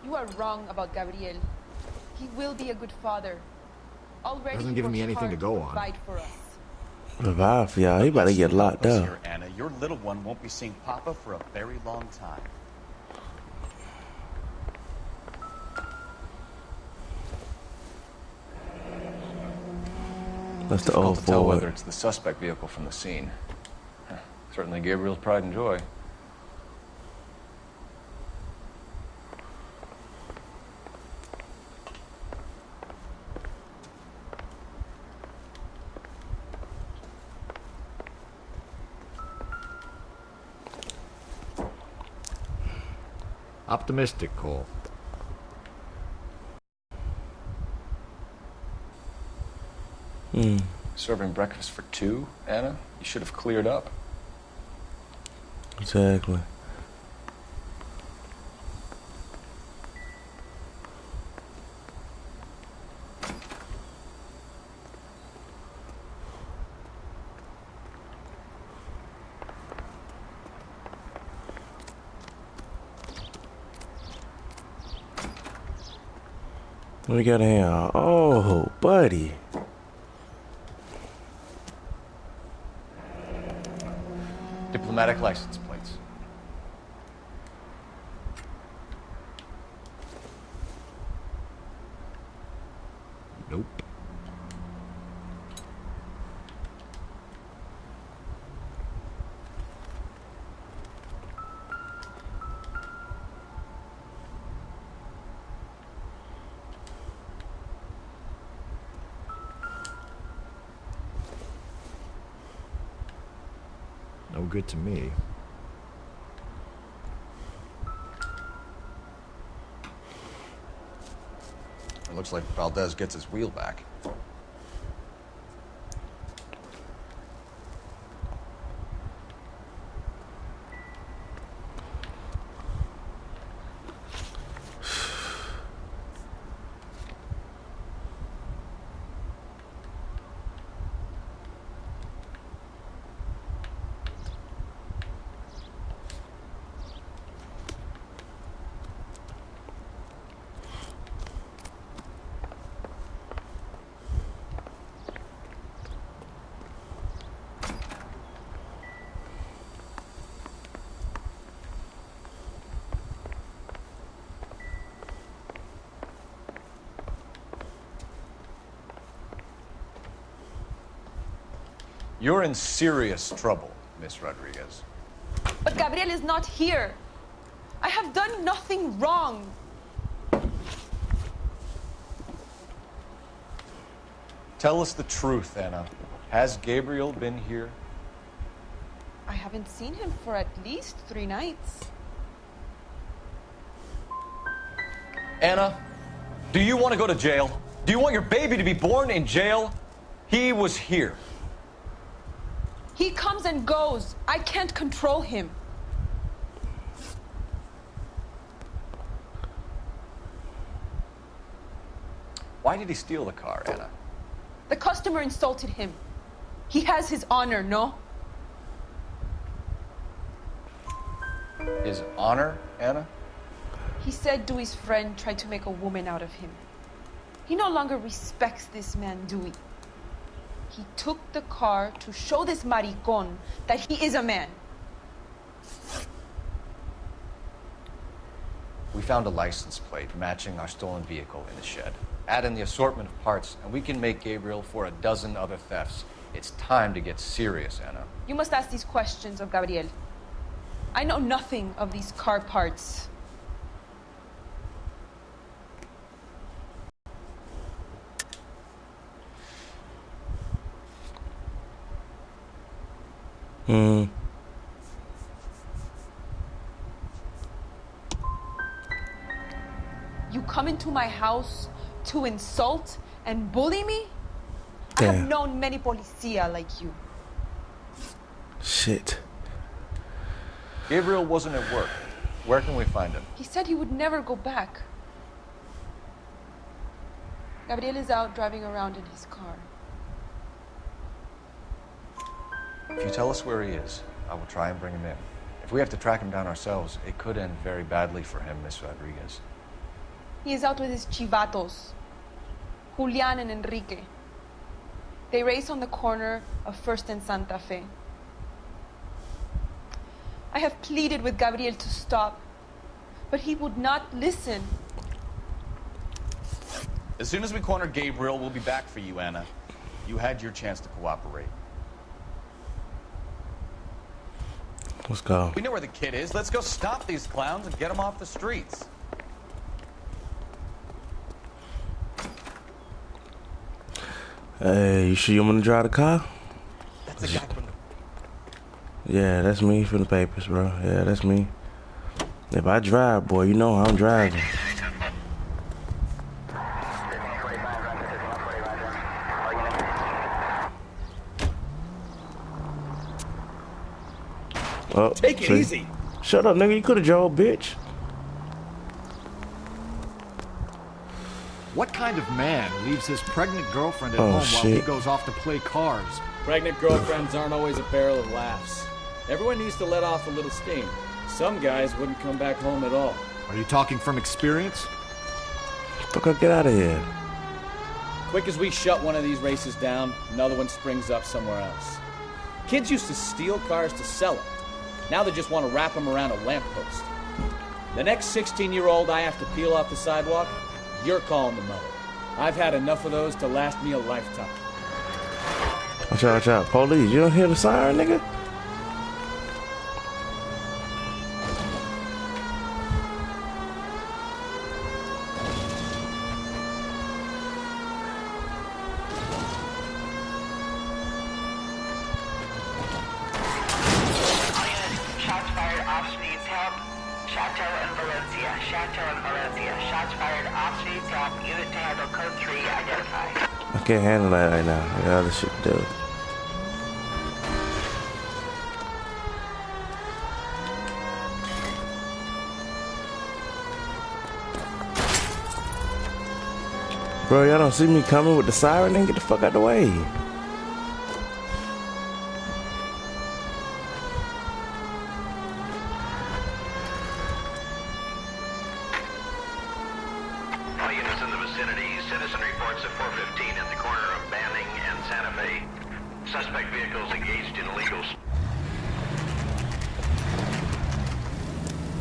You are wrong about Gabriel. He will be a good father. Already Hasn't given me worked anything to hard go on. provide for us. Revive for y'all. He about to get locked up. Here, Anna. Your little one won't be seeing Papa for a very long time. That's the Difficult old to tell Ford. whether it's the suspect vehicle from the scene. Certainly Gabriel's pride and joy. Optimistic, Cole. Serving breakfast for two, Anna? You should have cleared up. Exactly. What we got here? Oh, buddy. Diplomatic license plates. Nope. No good to me. It looks like Valdez gets his wheel back. You're in serious trouble, Miss Rodriguez. But Gabriel is not here. I have done nothing wrong. Tell us the truth, Anna. Has Gabriel been here? I haven't seen him for at least 3 nights. Anna, do you want to go to jail? Do you want your baby to be born in jail? He was here. He comes and goes. I can't control him. Why did he steal the car, Anna? The customer insulted him. He has his honor, no? His honor, Anna? He said Dewey's friend tried to make a woman out of him. He no longer respects this man, Dewey. He took the car to show this maricon that he is a man. We found a license plate matching our stolen vehicle in the shed. Add in the assortment of parts, and we can make Gabriel for a dozen other thefts. It's time to get serious, Anna. You must ask these questions of Gabriel. I know nothing of these car parts. You come into my house to insult and bully me? I have known many policia like you. Shit. Gabriel wasn't at work. Where can we find him? He said he would never go back. Gabriel is out driving around in his car. If you tell us where he is, I will try and bring him in. If we have to track him down ourselves, it could end very badly for him, Miss Rodriguez. He is out with his chivatos, Julian and Enrique. They race on the corner of First and Santa Fe. I have pleaded with Gabriel to stop, but he would not listen. As soon as we corner Gabriel, we'll be back for you, Anna. You had your chance to cooperate. Let's go. We know where the kid is. Let's go stop these clowns and get them off the streets. Hey, you sure you want to drive the car? That's the guy from the... Yeah, that's me from the papers, bro. Yeah, that's me. If I drive, boy, you know I'm driving. Oh, Take it easy. Shut up, nigga. You could have drove, bitch. What kind of man leaves his pregnant girlfriend at home while he goes off to play cards? Pregnant girlfriends aren't always a barrel of laughs. Everyone needs to let off a little steam. Some guys wouldn't come back home at all. Are you talking from experience? Fuck, get out of here. Quick as we shut one of these races down, another one springs up somewhere else. Kids used to steal cars to sell them. Now they just want to wrap them around a lamppost. The next 16-year-old I have to peel off the sidewalk, you're calling the mother. I've had enough of those to last me a lifetime. Watch out, watch out. Police, you don't hear the siren, nigga? I can't handle that right now. I got other shit to do. Bro, y'all don't see me coming with the siren? Then get the fuck out the way.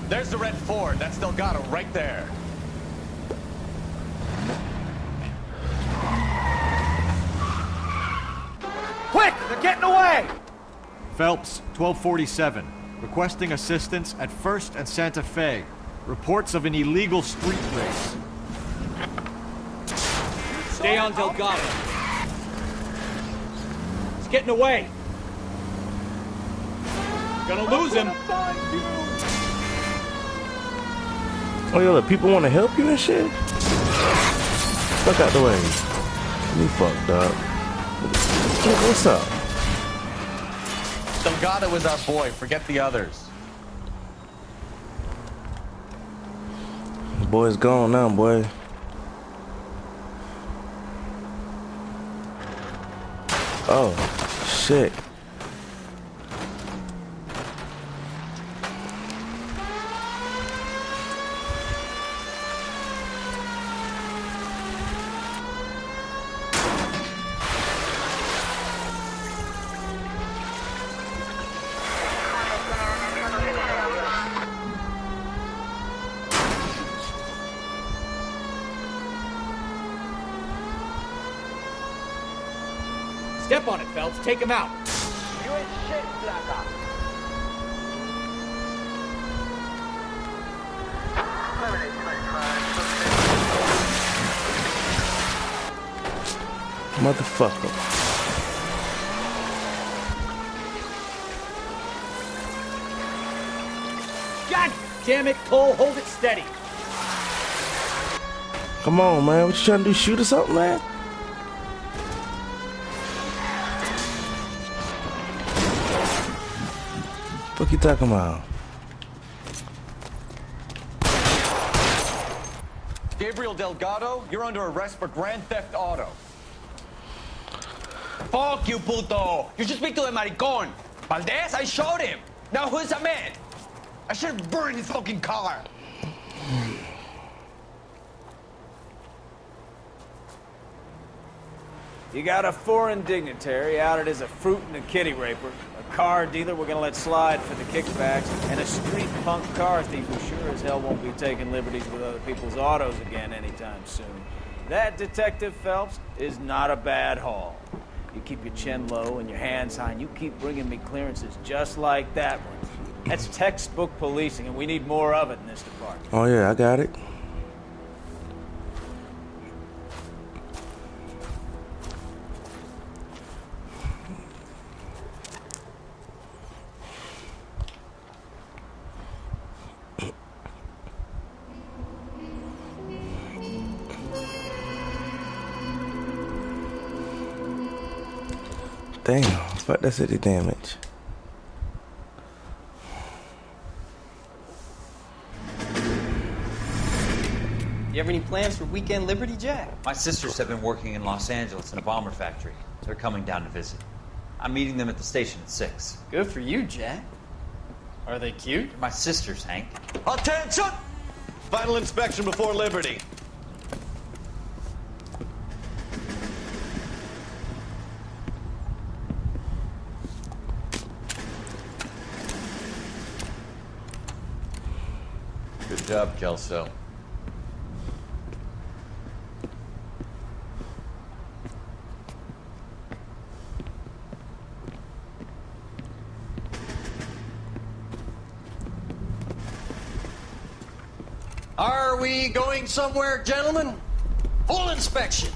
There's the red Ford. That's Delgado right there. Quick! They're getting away! Phelps, 1247. Requesting assistance at 1st and Santa Fe. Reports of an illegal street race. Stay on Delgado. He's getting away. Gonna lose him. Oh, yo, the people want to help you and shit? Fuck out the way. You fucked up. What's up? Delgado is our boy. Forget the others. The boy's gone now, boy. Oh, shit. Step on it, Phelps. Take him out. You ain't shit, Blackout. Motherfucker. God damn it, Cole. Hold it steady. Come on, man. What you trying to do? Shoot or something, man? What you talking about? Gabriel Delgado, you're under arrest for grand theft auto. Fuck you, puto! You should speak to the maricon. Valdez, I showed him. Now who's a man? I should have burned his fucking car. You got a foreign dignitary outed as a fruit and a kitty raper, a car dealer we're gonna let slide for the kickbacks, and a street punk car thief who sure as hell won't be taking liberties with other people's autos again anytime soon. That, Detective Phelps, is not a bad haul. You keep your chin low and your hands high, and you keep bringing me clearances just like that one. That's textbook policing, and we need more of it in this department. Oh, yeah, I got it. Damn, fuck that city damage. You have any plans for Weekend Liberty, Jack? My sisters have been working in Los Angeles in a bomber factory. They're coming down to visit. I'm meeting them at the station at 6. Good for you, Jack. Are they cute? They're my sisters, Hank. Attention! Final inspection before Liberty. Good job, Kelso. Are we going somewhere, gentlemen? Full inspection.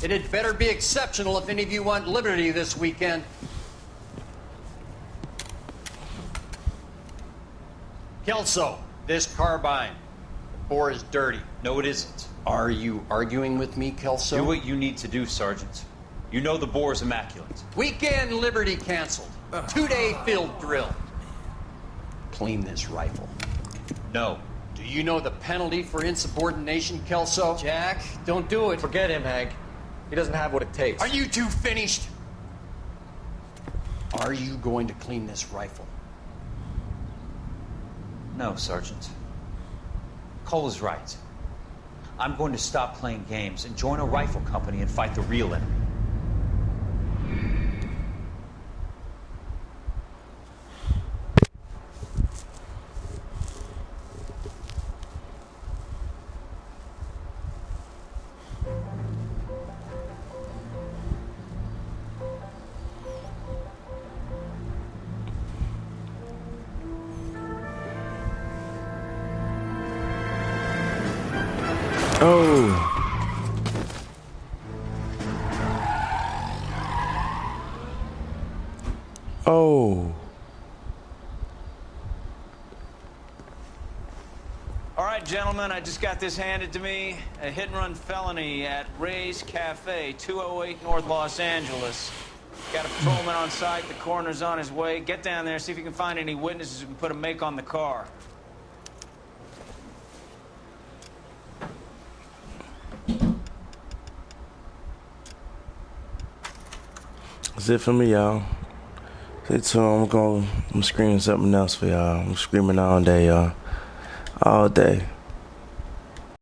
It had better be exceptional if any of you want liberty this weekend. Kelso, this carbine. The bore is dirty. No, it isn't. Are you arguing with me, Kelso? Do what you need to do, Sergeant. You know the bore is immaculate. Weekend Liberty canceled. 2-day field drill. Clean this rifle. No. Do you know the penalty for insubordination, Kelso? Jack, don't do it. Forget him, Hank. He doesn't have what it takes. Are you two finished? Are you going to clean this rifle? No, Sergeant. Cole is right. I'm going to stop playing games and join a rifle company and fight the real enemy. Oh. All right, gentlemen, I just got this handed to me. A hit-and-run felony at Ray's Cafe, 208 North Los Angeles. Got a patrolman on site. The coroner's on his way. Get down there, see if you can find any witnesses who can put a make on the car. That's it for me, y'all. Stay tuned. I'm screaming something else for y'all. I'm screaming all day, y'all. All day.